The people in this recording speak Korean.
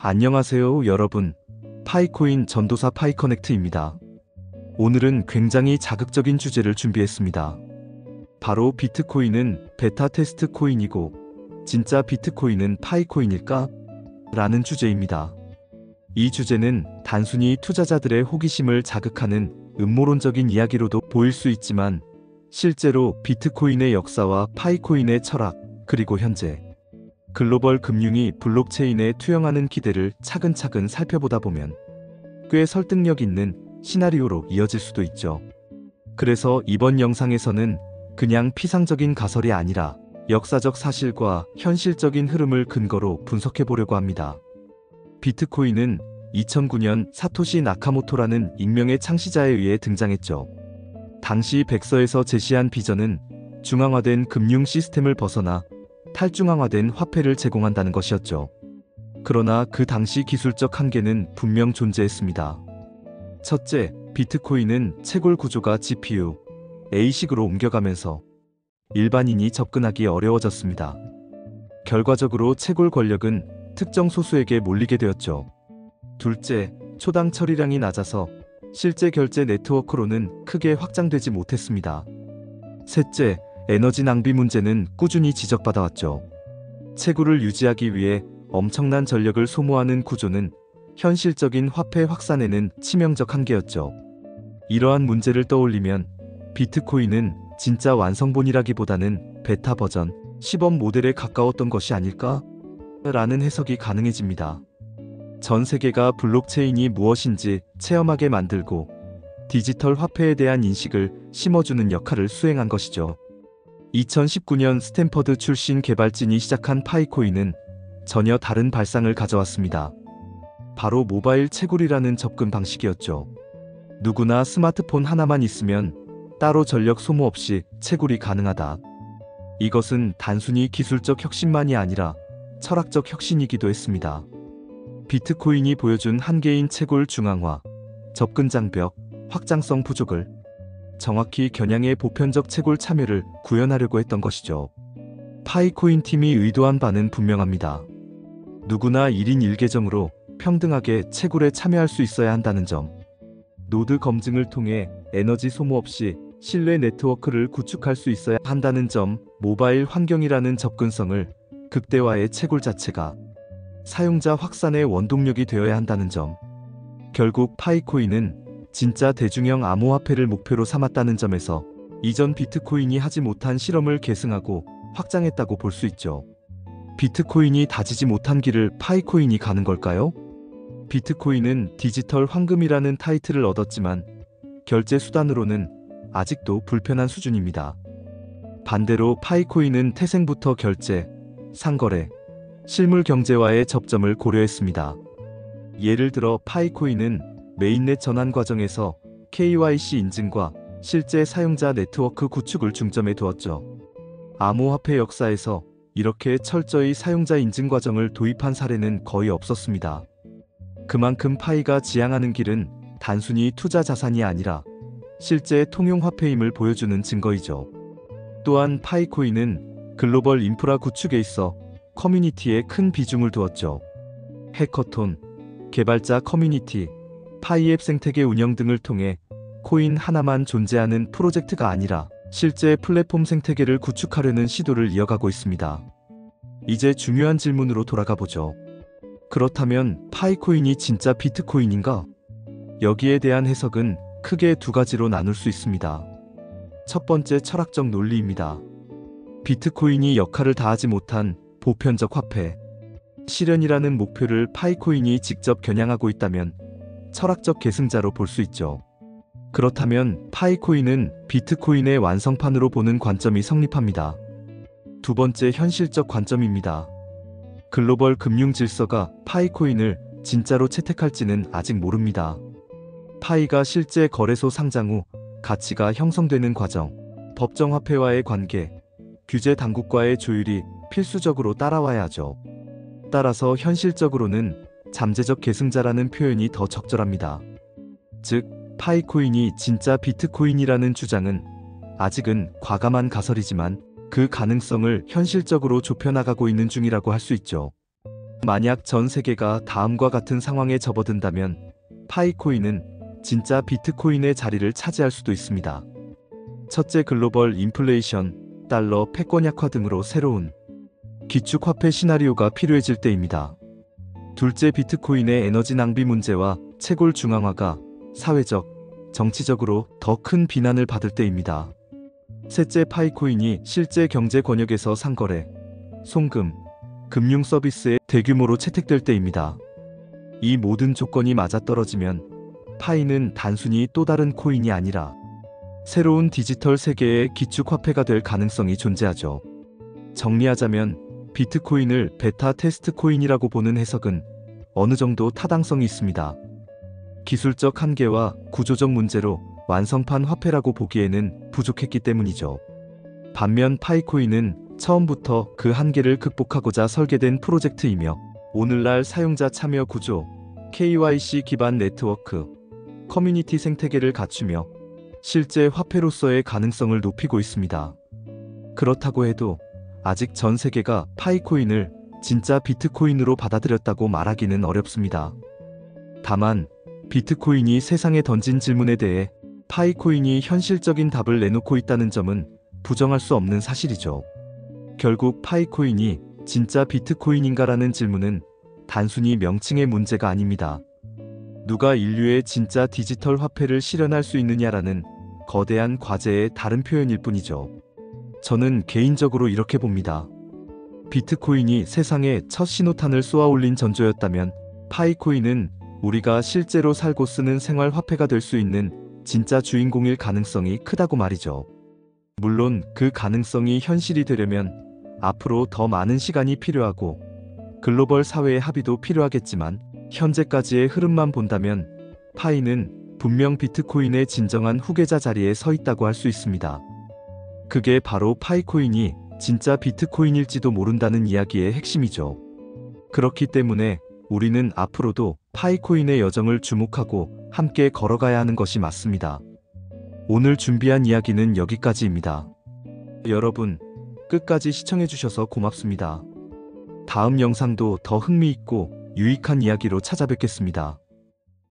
안녕하세요 여러분. 파이코인 전도사 파이커넥트입니다. 오늘은 굉장히 자극적인 주제를 준비했습니다. 바로 비트코인은 베타 테스트 코인이고 진짜 비트코인은 파이코인일까? 라는 주제입니다. 이 주제는 단순히 투자자들의 호기심을 자극하는 음모론적인 이야기로도 보일 수 있지만 실제로 비트코인의 역사와 파이코인의 철학, 그리고 현재 글로벌 금융이 블록체인에 투영하는 기대를 차근차근 살펴보다 보면 꽤 설득력 있는 시나리오로 이어질 수도 있죠. 그래서 이번 영상에서는 그냥 피상적인 가설이 아니라 역사적 사실과 현실적인 흐름을 근거로 분석해 보려고 합니다. 비트코인은 2009년 사토시 나카모토라는 익명의 창시자에 의해 등장했죠. 당시 백서에서 제시한 비전은 중앙화된 금융 시스템을 벗어나 탈중앙화된 화폐를 제공한다는 것이었죠. 그러나 그 당시 기술적 한계는 분명 존재했습니다. 첫째, 비트코인은 채굴 구조가 GPU, A식으로 옮겨가면서 일반인이 접근하기 어려워졌습니다. 결과적으로 채굴 권력은 특정 소수에게 몰리게 되었죠. 둘째, 초당 처리량이 낮아서 실제 결제 네트워크로는 크게 확장되지 못했습니다. 셋째, 에너지 낭비 문제는 꾸준히 지적받아왔죠. 채굴을 유지하기 위해 엄청난 전력을 소모하는 구조는 현실적인 화폐 확산에는 치명적 한계였죠. 이러한 문제를 떠올리면 비트코인은 진짜 완성본이라기보다는 베타 버전, 시범 모델에 가까웠던 것이 아닐까? 라는 해석이 가능해집니다. 전 세계가 블록체인이 무엇인지 체험하게 만들고 디지털 화폐에 대한 인식을 심어주는 역할을 수행한 것이죠. 2019년 스탠퍼드 출신 개발진이 시작한 파이코인은 전혀 다른 발상을 가져왔습니다. 바로 모바일 채굴이라는 접근 방식이었죠. 누구나 스마트폰 하나만 있으면 따로 전력 소모 없이 채굴이 가능하다. 이것은 단순히 기술적 혁신만이 아니라 철학적 혁신이기도 했습니다. 비트코인이 보여준 한계인 채굴 중앙화, 접근 장벽, 확장성 부족을 정확히 겨냥해 보편적 채굴 참여를 구현하려고 했던 것이죠. 파이코인 팀이 의도한 바는 분명합니다. 누구나 1인 1계정으로 평등하게 채굴에 참여할 수 있어야 한다는 점, 노드 검증을 통해 에너지 소모 없이 신뢰 네트워크를 구축할 수 있어야 한다는 점, 모바일 환경이라는 접근성을 극대화의 채굴 자체가 사용자 확산의 원동력이 되어야 한다는 점, 결국 파이코인은 진짜 대중형 암호화폐를 목표로 삼았다는 점에서 이전 비트코인이 하지 못한 실험을 계승하고 확장했다고 볼 수 있죠. 비트코인이 다지지 못한 길을 파이코인이 가는 걸까요? 비트코인은 디지털 황금이라는 타이틀을 얻었지만 결제 수단으로는 아직도 불편한 수준입니다. 반대로 파이코인은 태생부터 결제, 상거래, 실물 경제와의 접점을 고려했습니다. 예를 들어 파이코인은 메인넷 전환 과정에서 KYC 인증과 실제 사용자 네트워크 구축을 중점에 두었죠. 암호화폐 역사에서 이렇게 철저히 사용자 인증 과정을 도입한 사례는 거의 없었습니다. 그만큼 파이가 지향하는 길은 단순히 투자 자산이 아니라 실제 통용 화폐임을 보여주는 증거이죠. 또한 파이코인은 글로벌 인프라 구축에 있어 커뮤니티에 큰 비중을 두었죠. 해커톤, 개발자 커뮤니티, 파이앱 생태계 운영 등을 통해 코인 하나만 존재하는 프로젝트가 아니라 실제 플랫폼 생태계를 구축하려는 시도를 이어가고 있습니다. 이제 중요한 질문으로 돌아가 보죠. 그렇다면 파이코인이 진짜 비트코인인가? 여기에 대한 해석은 크게 두 가지로 나눌 수 있습니다. 첫 번째, 철학적 논리입니다. 비트코인이 역할을 다하지 못한 보편적 화폐, 실현이라는 목표를 파이코인이 직접 겨냥하고 있다면 철학적 계승자로 볼 수 있죠. 그렇다면 파이코인은 비트코인의 완성판으로 보는 관점이 성립합니다. 두 번째, 현실적 관점입니다. 글로벌 금융 질서가 파이코인을 진짜로 채택할지는 아직 모릅니다. 파이가 실제 거래소 상장 후 가치가 형성되는 과정, 법정화폐와의 관계, 규제 당국과의 조율이 필수적으로 따라와야 하죠. 따라서 현실적으로는 잠재적 계승자라는 표현이 더 적절합니다. 즉, 파이코인이 진짜 비트코인이라는 주장은 아직은 과감한 가설이지만 그 가능성을 현실적으로 좁혀나가고 있는 중이라고 할 수 있죠. 만약 전 세계가 다음과 같은 상황에 접어든다면 파이코인은 진짜 비트코인의 자리를 차지할 수도 있습니다. 첫째, 글로벌 인플레이션, 달러 패권 약화 등으로 새로운 기축화폐 시나리오가 필요해질 때입니다. 둘째, 비트코인의 에너지 낭비 문제와 채굴 중앙화가 사회적, 정치적으로 더 큰 비난을 받을 때입니다. 셋째, 파이코인이 실제 경제 권역에서 상거래, 송금, 금융 서비스에 대규모로 채택될 때입니다. 이 모든 조건이 맞아떨어지면 파이는 단순히 또 다른 코인이 아니라 새로운 디지털 세계의 기축화폐가 될 가능성이 존재하죠. 정리하자면 비트코인을 베타 테스트 코인이라고 보는 해석은 어느 정도 타당성이 있습니다. 기술적 한계와 구조적 문제로 완성판 화폐라고 보기에는 부족했기 때문이죠. 반면 파이코인은 처음부터 그 한계를 극복하고자 설계된 프로젝트이며 오늘날 사용자 참여 구조, KYC 기반 네트워크, 커뮤니티 생태계를 갖추며 실제 화폐로서의 가능성을 높이고 있습니다. 그렇다고 해도 아직 전 세계가 파이코인을 진짜 비트코인으로 받아들였다고 말하기는 어렵습니다. 다만 비트코인이 세상에 던진 질문에 대해 파이코인이 현실적인 답을 내놓고 있다는 점은 부정할 수 없는 사실이죠. 결국 파이코인이 진짜 비트코인인가라는 질문은 단순히 명칭의 문제가 아닙니다. 누가 인류의 진짜 디지털 화폐를 실현할 수 있느냐라는 거대한 과제의 다른 표현일 뿐이죠. 저는 개인적으로 이렇게 봅니다. 비트코인이 세상에 첫 신호탄을 쏘아올린 전조였다면 파이코인은 우리가 실제로 살고 쓰는 생활 화폐가 될 수 있는 진짜 주인공일 가능성이 크다고 말이죠. 물론 그 가능성이 현실이 되려면 앞으로 더 많은 시간이 필요하고 글로벌 사회의 합의도 필요하겠지만 현재까지의 흐름만 본다면 파이는 분명 비트코인의 진정한 후계자 자리에 서 있다고 할 수 있습니다. 그게 바로 파이코인이 진짜 비트코인일지도 모른다는 이야기의 핵심이죠. 그렇기 때문에 우리는 앞으로도 파이코인의 여정을 주목하고 함께 걸어가야 하는 것이 맞습니다. 오늘 준비한 이야기는 여기까지입니다. 여러분, 끝까지 시청해주셔서 고맙습니다. 다음 영상도 더 흥미있고 유익한 이야기로 찾아뵙겠습니다.